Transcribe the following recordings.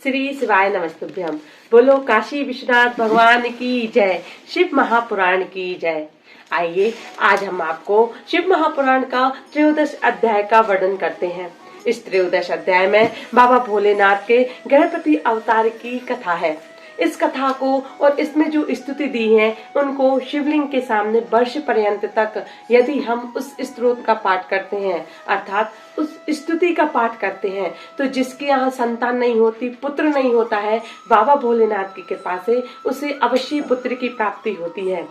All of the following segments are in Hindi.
श्री शिवाय नमस्तुभ्यम। बोलो काशी विश्वनाथ भगवान की जय, शिव महापुराण की जय। आइए आज हम आपको शिव महापुराण का त्रयोदश अध्याय का वर्णन करते हैं। इस त्रयोदश अध्याय में बाबा भोलेनाथ के गणपति अवतार की कथा है। इस कथा को और इसमें जो स्तुति दी है उनको शिवलिंग के सामने वर्ष पर्यंत तक यदि हम उस स्तोत्र का पाठ करते हैं, अर्थात उस स्तुति का पाठ करते हैं, तो जिसके यहाँ संतान नहीं होती, पुत्र नहीं होता है, बाबा भोलेनाथ की कृपा से उसे अवश्य पुत्र की प्राप्ति होती है।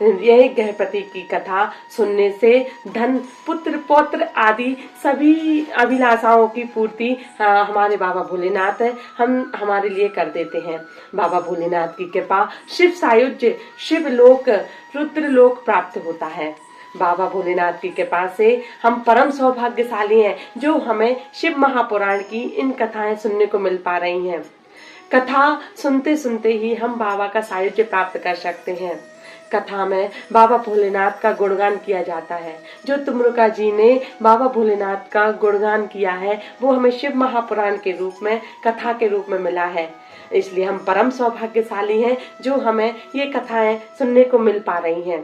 यह गणपति की कथा सुनने से धन, पुत्र, पौत्र आदि सभी अभिलाषाओं की पूर्ति हमारे बाबा भोलेनाथ हम हमारे लिए कर देते हैं। बाबा भोलेनाथ की कृपा शिव सायुज्य, शिव लोक, रुद्र लोक प्राप्त होता है। बाबा भोलेनाथ की कृपा से हम परम सौभाग्यशाली हैं जो हमें शिव महापुराण की इन कथाएं सुनने को मिल पा रही हैं। कथा सुनते सुनते ही हम बाबा का सायुज्य प्राप्त कर सकते हैं। कथा में बाबा भोलेनाथ का गुणगान किया जाता है। जो तुमरुका जी ने बाबा भोलेनाथ का गुणगान किया है वो हमें शिव महापुराण के रूप में, कथा के रूप में मिला है। इसलिए हम परम सौभाग्यशाली हैं जो हमें ये कथाएं सुनने को मिल पा रही हैं।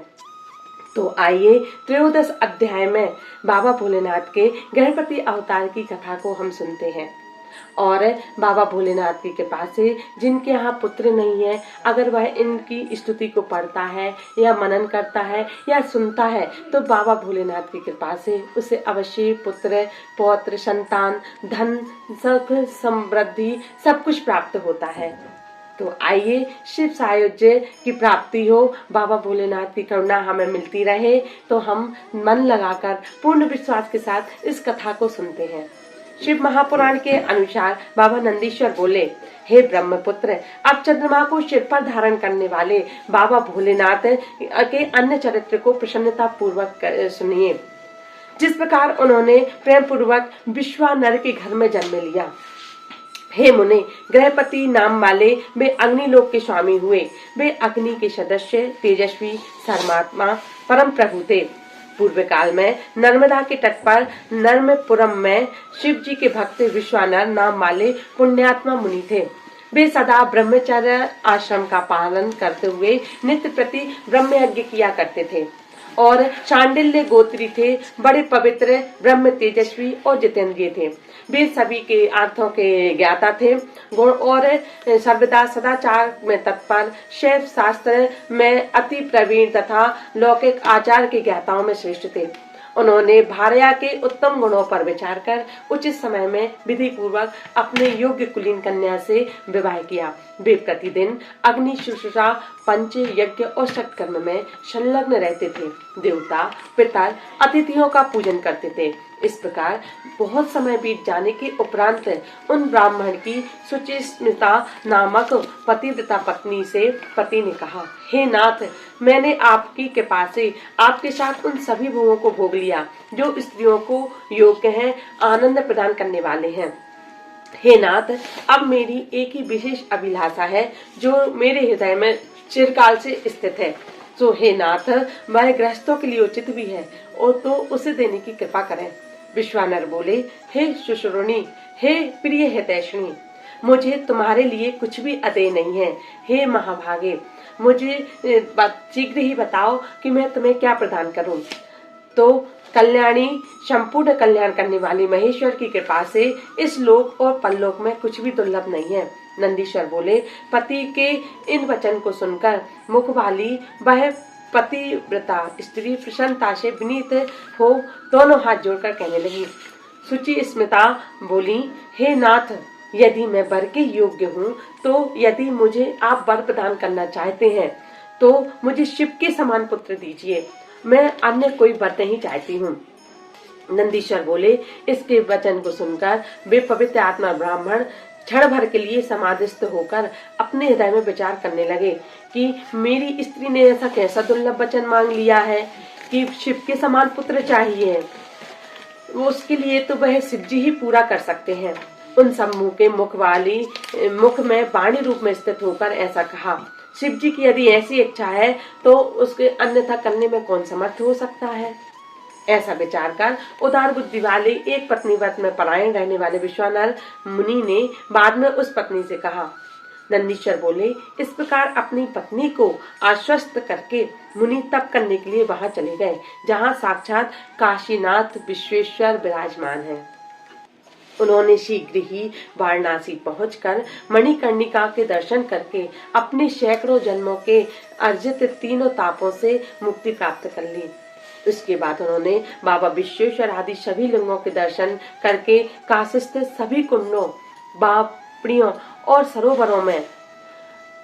तो आइए त्रयोदश अध्याय में बाबा भोलेनाथ के गणपति अवतार की कथा को हम सुनते हैं। और बाबा भोलेनाथ की कृपा से जिनके यहाँ पुत्र नहीं है, अगर वह इनकी स्तुति को पढ़ता है या मनन करता है या सुनता है तो बाबा भोलेनाथ की कृपा से उसे अवश्य पुत्र, पौत्र, संतान, धन, सुख, समृद्धि सब कुछ प्राप्त होता है। तो आइए शिव सायुज्य की प्राप्ति हो, बाबा भोलेनाथ की करुणा हमें मिलती रहे, तो हम मन लगाकर पूर्ण विश्वास के साथ इस कथा को सुनते हैं। शिव महापुराण के अनुसार बाबा नंदीश्वर बोले, हे ब्रह्मपुत्र, अब चंद्रमा को सिर पर धारण करने वाले बाबा भोलेनाथ के अन्य चरित्र को प्रसन्नता पूर्वक सुनिए। जिस प्रकार उन्होंने प्रेम पूर्वक विश्वानर के घर में जन्म लिया। हे मुने, गृहपति नाम वाले वे अग्निलोक के स्वामी हुए। वे अग्नि के सदस्य, तेजस्वी, धर्मात्मा, परम प्रभु थे। पूर्व काल में नर्मदा के तट पर नर्मपुरम में शिव जी के भक्त विश्वानर नाम वाले पुण्यात्मा मुनि थे। वे सदा ब्रह्मचर्य आश्रम का पालन करते हुए नित्य प्रति ब्रह्म यज्ञ किया करते थे और शांडिल्य गोत्री थे। बड़े पवित्र, ब्रह्म तेजस्वी और जितेंद्रिय थे। वे सभी के अर्थों के ज्ञाता थे और सर्वदा सदाचार में तत्पर, शैव शास्त्र में अति प्रवीण तथा लौकिक आचार के ज्ञाताओं में श्रेष्ठ थे। उन्होंने भार्या के उत्तम गुणों पर विचार कर उचित समय में विधि पूर्वक अपने योग्य कुलीन कन्या से विवाह किया। वे प्रतिदिन अग्नि शुश्रूषा, पंच यज्ञ और सत्कर्म में संलग्न रहते थे। देवता, पितर, अतिथियों का पूजन करते थे। इस प्रकार बहुत समय बीत जाने के उपरांत उन ब्राह्मण की सुचिस्मिता नामक पतिव्रता पत्नी से पति ने कहा, हे नाथ, मैंने आपकी कृपा से आपके साथ उन सभी भोगों को भोग लिया जो स्त्रियों को योग्य हैं, आनंद प्रदान करने वाले हैं। हे नाथ, अब मेरी एक ही विशेष अभिलाषा है जो मेरे हृदय में चिरकाल से स्थित है। तो हे नाथ, वह गृहस्थों के लिए उचित भी है और तो उसे देने की कृपा करें। विश्वानर बोले, हे शुश्रूणी, हे प्रिय हितैषिणी, मुझे तुम्हारे लिए कुछ भी अदेय नहीं है। हे महाभागे, मुझे शीघ्र ही बताओ कि मैं तुम्हें क्या प्रदान करूं। तो कल्याणी, संपूर्ण कल्याण करने वाली महेश्वर की कृपा से इस लोक और परलोक में कुछ भी दुर्लभ नहीं है। नंदीश्वर बोले, पति के इन वचन को सुनकर मुख वाली वह पतिव्रता स्त्री प्रसन्नता से विनीत हो दोनों हाथ जोड़कर कहने लगी। सुचि स्मिता बोली, हे नाथ, यदि मैं वर के योग्य हूँ तो यदि मुझे आप वर प्रदान करना चाहते हैं तो मुझे शिव के समान पुत्र दीजिए। मैं अन्य कोई वर नहीं चाहती हूँ। नंदीश्वर बोले, इसके वचन को सुनकर वे पवित्र आत्मा ब्राह्मण क्षण भर के लिए समाधिस्थ होकर अपने हृदय में विचार करने लगे कि मेरी स्त्री ने ऐसा कैसा दुर्लभ वचन मांग लिया है कि शिव के समान पुत्र चाहिए। उसके लिए तो वह शिव जी ही पूरा कर सकते हैं। उन समूह के मुख में वाणी रूप में स्थित होकर ऐसा कहा, शिव जी की यदि ऐसी इच्छा है तो उसके अन्यथा करने में कौन समर्थ हो सकता है। ऐसा विचार कर उदार बुद्धि वाले एक पत्नी व्रत में परायण रहने वाले विश्वानर मुनि ने बाद में उस पत्नी से कहा। नंदीश्वर बोले, इस प्रकार अपनी पत्नी को आश्वस्त करके मुनि तप करने के लिए वहां चले गए, जहां साक्षात काशीनाथ विश्वेश्वर विराजमान हैं। उन्होंने शीघ्र ही वाराणसी पहुंचकर मणिकर्णिका के दर्शन करके अपने सैकड़ों जन्मों के अर्जित तीनों तापों से मुक्ति प्राप्त कर ली। उसके बाद उन्होंने बाबा विश्वेश्वर आदि सभी लिंगों के दर्शन करके काशी स्थित सभी कुंडों, बावड़ियों और सरोवरों में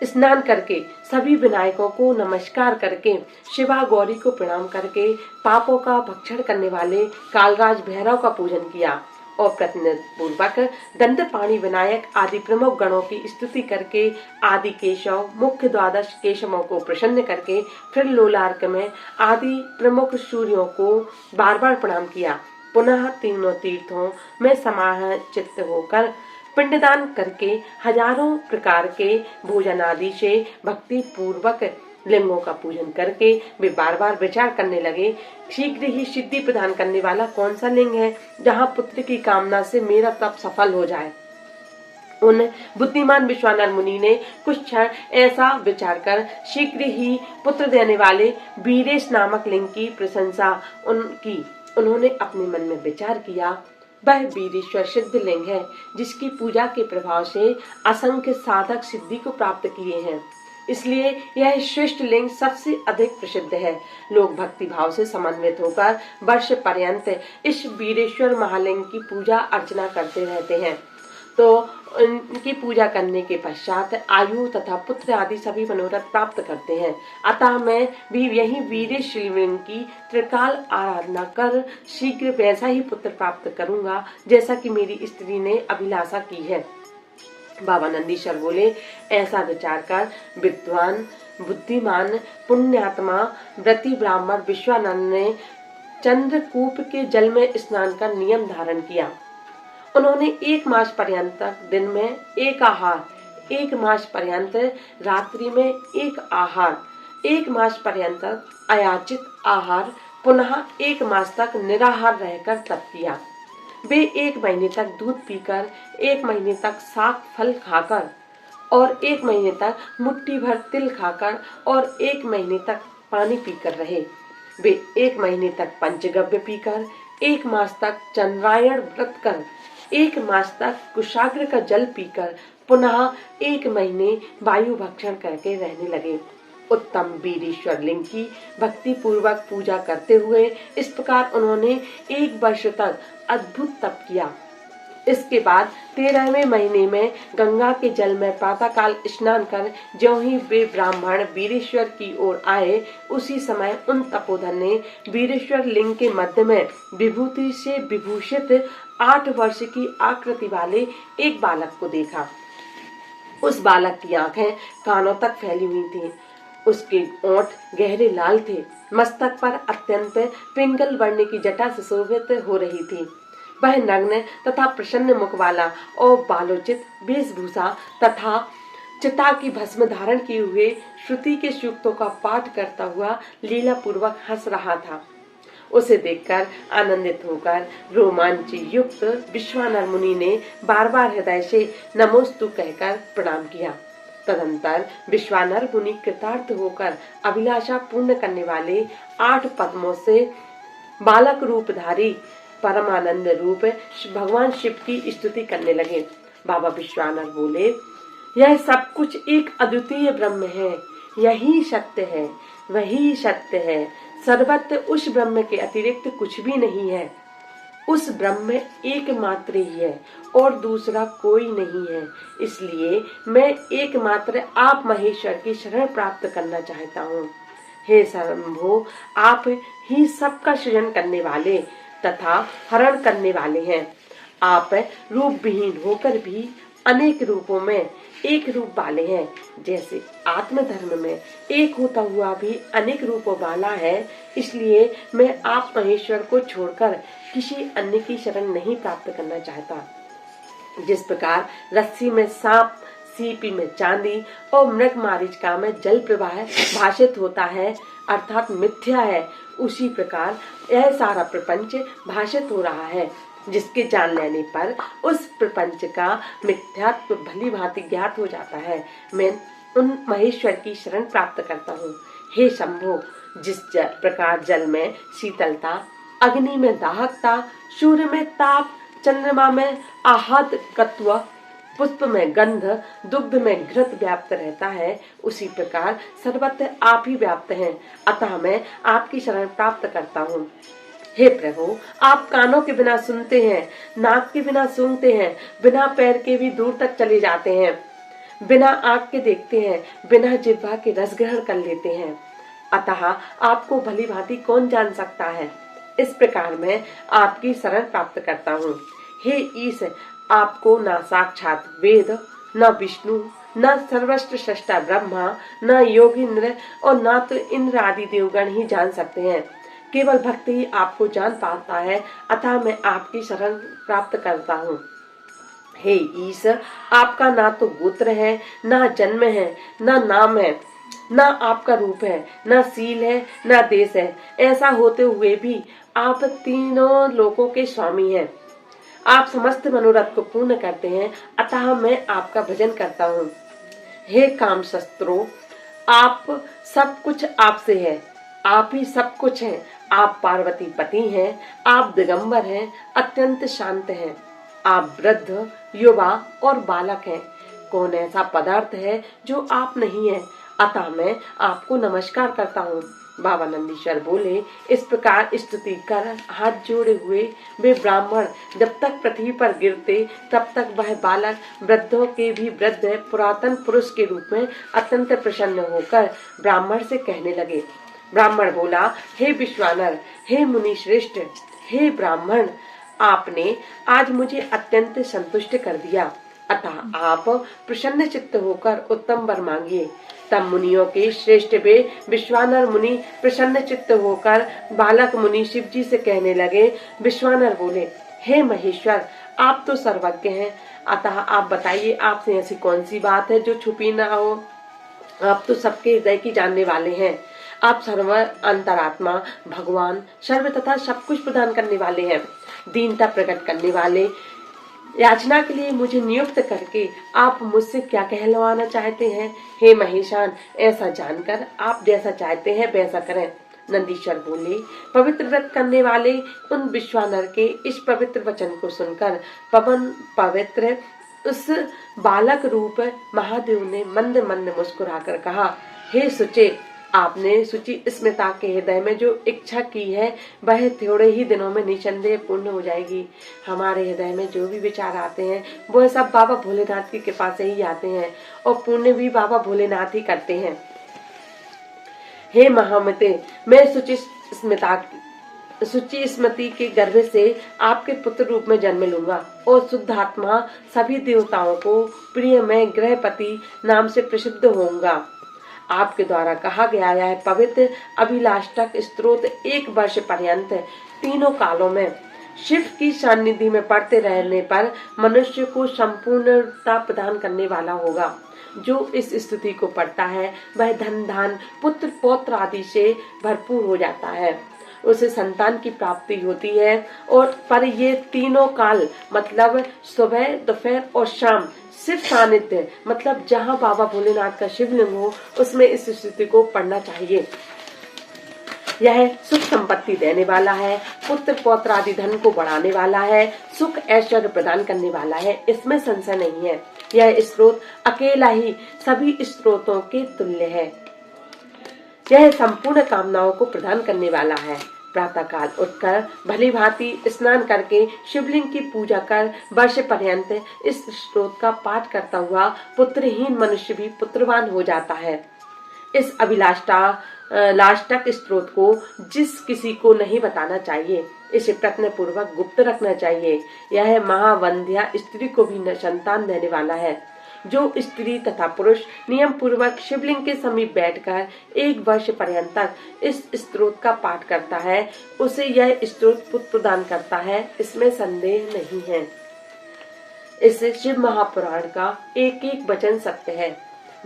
स्नान करके सभी विनायकों को नमस्कार करके शिवा गौरी को प्रणाम करके पापों का भक्षण करने वाले कालराज भैरव का पूजन किया और प्रतिनिध पूर्वक दंतपाणि विनायक आदि प्रमुख गणों की स्तुति करके आदि केशव मुख्य द्वादश केशवों को प्रसन्न करके फिर लोलार्क में आदि प्रमुख सूर्यों को बार बार प्रणाम किया। पुनः तीनों तीर्थों में समाहित होकर पिंडदान करके हजारों प्रकार के भोजन आदि से भक्ति पूर्वक लिंगों का पूजन करके वे बार बार विचार करने लगे, शीघ्र ही सिद्धि प्रदान करने वाला कौन सा लिंग है जहाँ पुत्र की कामना से मेरा तप सफल हो जाए। उन बुद्धिमान विश्वानर मुनि ने कुछ क्षण ऐसा विचार कर शीघ्र ही पुत्र देने वाले वीरेश नामक लिंग की प्रशंसा उनकी। उन्होंने अपने मन में विचार किया, वह वीरेश्वर सिद्ध लिंग है जिसकी पूजा के प्रभाव से असंख्य साधक सिद्धि को प्राप्त किए हैं, इसलिए यह श्रेष्ठ लिंग सबसे अधिक प्रसिद्ध है। लोग भक्ति भाव से समन्वित होकर वर्ष पर्यंत इस वीरेश्वर महालिंग की पूजा अर्चना करते रहते हैं। तो उनकी पूजा करने के पश्चात आयु तथा पुत्र आदि सभी मनोरथ प्राप्त करते हैं। अतः मैं भी यही वीरेश शिवलिंग की त्रिकाल आराधना कर शीघ्र वैसा ही पुत्र प्राप्त करूंगा जैसा कि मेरी स्त्री ने अभिलाषा की है। बाबा नंदीश्वर बोले, ऐसा विचार कर विद्वान बुद्धिमान पुण्यात्मा व्रती ब्राह्मण विश्वानंद ने चंद्रकूप के जल में स्नान का नियम धारण किया। उन्होंने 1 मास पर्यंत दिन में 1 आहार, 1 मास पर्यंत रात्रि में 1 आहार, 1 मास पर्यंत अयाचित आहार, पुनः 1 मास तक निराहार रहकर तप किया। वे 1 महीने तक दूध पीकर, 1 महीने तक साग फल खाकर और 1 महीने तक मुट्ठी भर तिल खाकर और 1 महीने तक पानी पीकर रहे। वे 1 महीने तक पंचगव्य पीकर, 1 मास तक चंद्रायण व्रत कर, 1 मास तक कुशाग्र का जल पीकर पुनः 1 महीने वायु भक्षण करके रहने लगे। उत्तम वीरेश्वर लिंग की भक्ति पूर्वक पूजा करते हुए इस प्रकार उन्होंने 1 वर्ष तक अद्भुत तप किया। इसके बाद 13वें महीने में गंगा के जल में प्रातःकाल स्नान कर ज्यों ही वे ब्राह्मण वीरेश्वर की ओर आए, उसी समय उन तपोधन ने वीरेश्वर लिंग के मध्य में विभूति से विभूषित 8 वर्ष की आकृति वाले एक बालक को देखा। उस बालक की आंखें कानों तक फैली हुई थीं। उसके ओंठ गहरे लाल थे। मस्तक पर अत्यंत पिंगल वर्ण की जटा सुशोभित हो रही थी। वह नग्न तथा प्रसन्न मुख वाला और बालोचित वेशभूषा तथा चिता की भस्म धारण किए हुए श्रुति के सूक्तों का पाठ करता हुआ लीला पूर्वक हंस रहा था। उसे देखकर आनंदित होकर रोमांच युक्त विश्वानर मुनि ने बार बार हृदय से नमोस्तु कहकर प्रणाम किया। तदंतर विश्वानर मुनि कृतार्थ होकर अभिलाषा पूर्ण करने वाले 8 पद्मों से बालक रूपधारी परमानंद रूप भगवान शिव की स्तुति करने लगे। बाबा विश्वानर बोले, यह सब कुछ एक अद्वितीय ब्रह्म है, यही सत्य है, वही सत्य है। सर्वत्र उस ब्रह्म के अतिरिक्त कुछ भी नहीं है। उस ब्रह्म एकमात्र ही है और दूसरा कोई नहीं है। इसलिए मैं एकमात्र आप महेश्वर की शरण प्राप्त करना चाहता हूँ। हे शंभो, आप ही सबका सृजन करने वाले तथा हरण करने वाले हैं। आप रूप विहीन होकर भी अनेक रूपों में एक रूप वाले हैं। जैसे आत्मधर्म में एक होता हुआ भी अनेक रूपों वाला है, इसलिए मैं आप महेश्वर को छोड़कर किसी अन्य की शरण नहीं प्राप्त करना चाहता। जिस प्रकार रस्सी में सांप, सीपी में चांदी और मृग मारीचिका में जल प्रवाह भाषित होता है, अर्थात मिथ्या है, उसी प्रकार यह सारा प्रपंच भाषित हो रहा है, जिसके जान लेने पर उस प्रपंच का मिथ्यात्व भली भांति ज्ञात हो जाता है। मैं उन महेश्वर की शरण प्राप्त करता हूँ। हे शंभो, जिस प्रकार जल में शीतलता, अग्नि में दाहकता, सूर्य में ताप, चंद्रमा में आह्लादकत्व, पुष्प में गंध, दुग्ध में घृत व्याप्त रहता है, उसी प्रकार सर्वत्र आप ही व्याप्त हैं। अतः मैं आपकी शरण प्राप्त करता हूँ। हे प्रभु, आप कानों के बिना सुनते हैं, नाक के बिना सूंघते हैं, बिना पैर के भी दूर तक चले जाते हैं, बिना आँख के देखते हैं, बिना जिह्वा के रस ग्रहण कर लेते हैं। अतः आपको भली भांति कौन जान सकता है। इस प्रकार मैं आपकी शरण प्राप्त करता हूँ। हे ईश, आपको न साक्षात वेद, न विष्णु, न सर्वश्रेष्ठ सृष्टा ब्रह्मा, न योगींद्र और न तो इंद्र आदि देवगण ही जान सकते हैं। केवल भक्त ही आपको जान पाता है। अतः मैं आपकी शरण प्राप्त करता हूँ। हे ईश, आपका ना तो गोत्र है, ना जन्म है, ना नाम है, ना आपका रूप है, ना सील है, ना देश है। ऐसा होते हुए भी आप तीनों लोकों के स्वामी हैं। आप समस्त मनोरथ को पूर्ण करते हैं। अतः मैं आपका भजन करता हूँ। हे काम शस्त्रों, आप सब कुछ आपसे है, आप ही सब कुछ हैं। आप पार्वती पति हैं, आप दिगंबर हैं, अत्यंत शांत हैं। आप वृद्ध, युवा और बालक हैं। कौन ऐसा पदार्थ है जो आप नहीं है। अतः मैं आपको नमस्कार करता हूँ। बाबा नंदीश्वर बोले, इस प्रकार स्तुति कर हाथ जोड़े हुए वे ब्राह्मण जब तक पृथ्वी पर गिरते तब तक वह बालक वृद्धों के भी वृद्ध पुरातन पुरुष के रूप में अत्यंत प्रसन्न होकर ब्राह्मण से कहने लगे। ब्राह्मण बोला, हे विश्वानर, हे मुनि श्रेष्ठ, हे ब्राह्मण, आपने आज मुझे अत्यंत संतुष्ट कर दिया। अतः आप प्रसन्न चित्त होकर उत्तम वर मांगिए। तब मुनियों के श्रेष्ठ वे विश्वानर मुनि प्रसन्न चित्त होकर बालक मुनि शिव जी से कहने लगे। विश्वानर बोले, हे महेश्वर, आप तो सर्वज्ञ हैं। अतः आप बताइए, आपसे ऐसी कौन सी बात है जो छुपी ना हो। आप तो सबके हृदय की जानने वाले हैं। आप सर्व अंतरात्मा, भगवान, सर्व तथा सब कुछ प्रदान करने वाले हैं। दीनता प्रकट करने वाले, याचना के लिए मुझे नियुक्त करके आप मुझसे क्या कहलवाना चाहते हैं। हे महेशान, ऐसा जानकर आप जैसा चाहते हैं वैसा करें। नंदीश्वर बोले, पवित्र व्रत करने वाले उन विश्वानर के इस पवित्र वचन को सुनकर पवन पवित्र उस बालक रूप महादेव ने मंद मंद मुस्कुराकर कहा, हे सुचे, आपने सुचि स्मिता के हृदय में जो इच्छा की है वह थोड़े ही दिनों में निसंदेह पूर्ण हो जाएगी। हमारे हृदय में जो भी विचार आते हैं वो सब बाबा भोलेनाथ की कृपा से ही आते हैं और पूर्ण भी बाबा भोलेनाथ ही करते हैं। हे महामते, मैं सुचि स्मृति के गर्भ से आपके पुत्र रूप में जन्म लूंगा और शुद्ध आत्मा सभी देवताओं को प्रिय मैं गृहपति नाम से प्रसिद्ध होऊंगा। आपके द्वारा कहा गया यह पवित्र अभिलाष्टक स्त्रोत 1 वर्ष पर्यंत तीनों कालों में शिव की सानिध्य में पढ़ते रहने पर मनुष्य को संपूर्णता प्रदान करने वाला होगा। जो इस स्तुति को पढ़ता है वह धन धान पुत्र पौत्र आदि से भरपूर हो जाता है, उसे संतान की प्राप्ति होती है। और पर ये तीनों काल मतलब सुबह, दोपहर और शाम शिव सानिध्य मतलब जहाँ बाबा भोलेनाथ का शिवलिंग हो उसमें इस स्तुति को पढ़ना चाहिए। यह सुख संपत्ति देने वाला है, पुत्र पौत्र आदि धन को बढ़ाने वाला है, सुख ऐश्वर्य प्रदान करने वाला है, इसमें संशय नहीं है। यह स्रोत अकेला ही सभी स्रोतों के तुल्य है। यह संपूर्ण कामनाओं को प्रदान करने वाला है। प्रातः काल उठकर भली भांति स्नान करके शिवलिंग की पूजा कर वर्ष पर्यंत इस स्रोत का पाठ करता हुआ पुत्रहीन मनुष्य भी पुत्रवान हो जाता है। इस अभिलाष्टक स्रोत को जिस किसी को नहीं बताना चाहिए, इसे प्रयत्न पूर्वक गुप्त रखना चाहिए। यह महावंध्या स्त्री को भी संतान देने वाला है। जो स्त्री तथा पुरुष नियम पूर्वक शिवलिंग के समीप बैठकर 1 वर्ष पर्यंत तक इस स्त्रोत का पाठ करता है उसे यह स्त्रोत पुत्र प्रदान करता है, इसमें संदेह नहीं है। इस शिव महापुराण का एक एक वचन सत्य है।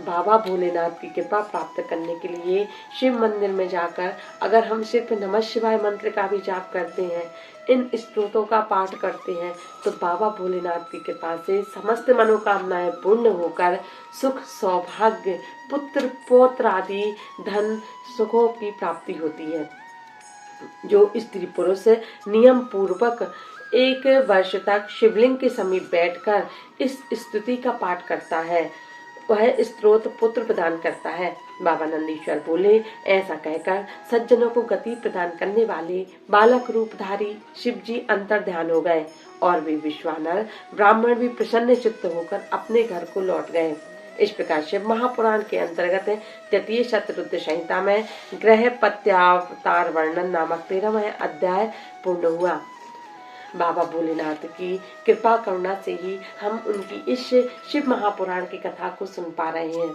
बाबा भोलेनाथ की कृपा प्राप्त करने के लिए शिव मंदिर में जाकर अगर हम सिर्फ नमः शिवाय मंत्र का भी जाप करते हैं, इन स्तोत्रों का पाठ करते हैं, तो बाबा भोलेनाथ की कृपा से समस्त मनोकामनाएं पूर्ण होकर सुख, सौभाग्य, पुत्र पौत्र आदि धन सुखों की प्राप्ति होती है। जो स्त्री पुरुष नियम पूर्वक 1 वर्ष तक शिवलिंग के समीप बैठकर इस स्तुति का पाठ करता है, वह स्त्रोत पुत्र प्रदान करता है। बाबा नंदीश्वर बोले, ऐसा कहकर सज्जनों को गति प्रदान करने वाले बालक रूपधारी शिव जी अंतर ध्यान हो गए और वे विश्वानर ब्राह्मण भी प्रसन्न चित्त होकर अपने घर को लौट गए। इस प्रकार शिव महापुराण के अंतर्गत तृतीय शतरुद्र संहिता में ग्रह पत्यावतार वर्णन नामक 13वां अध्याय पूर्ण हुआ। बाबा भोलेनाथ की कृपा करुणा से ही हम उनकी इस शिव महापुराण की कथा को सुन पा रहे हैं।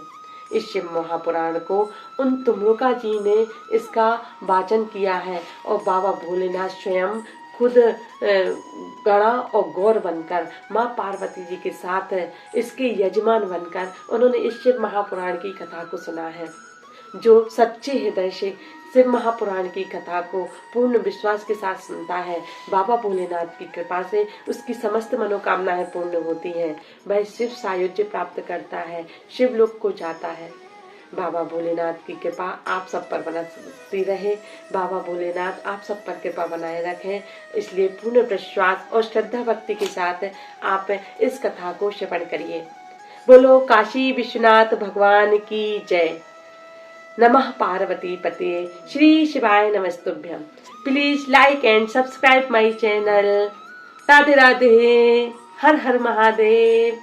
इस शिव महापुराण को उन तुमरुका जी ने इसका वाचन किया है और बाबा भोलेनाथ स्वयं खुद गणा और गौर बनकर माँ पार्वती जी के साथ इसके यजमान बनकर उन्होंने इस शिव महापुराण की कथा को सुना है। जो सच्चे हृदय से शिव महापुराण की कथा को पूर्ण विश्वास के साथ सुनता है, बाबा भोलेनाथ की कृपा से उसकी समस्त मनोकामनाएं पूर्ण होती हैं। वह शिव सायुज्य प्राप्त करता है, शिवलोक को जाता है। बाबा भोलेनाथ की कृपा आप सब पर बनती रहे। बाबा भोलेनाथ आप सब पर कृपा बनाए रखें। इसलिए पूर्ण विश्वास और श्रद्धा भक्ति के साथ आप इस कथा को श्रवण करिए। बोलो काशी विश्वनाथ भगवान की जय। नमः पार्वती पते, श्री शिवाय नमस्तुभ्यम। Please like and subscribe my channel. Radhe Radhe, हर हर महादेव।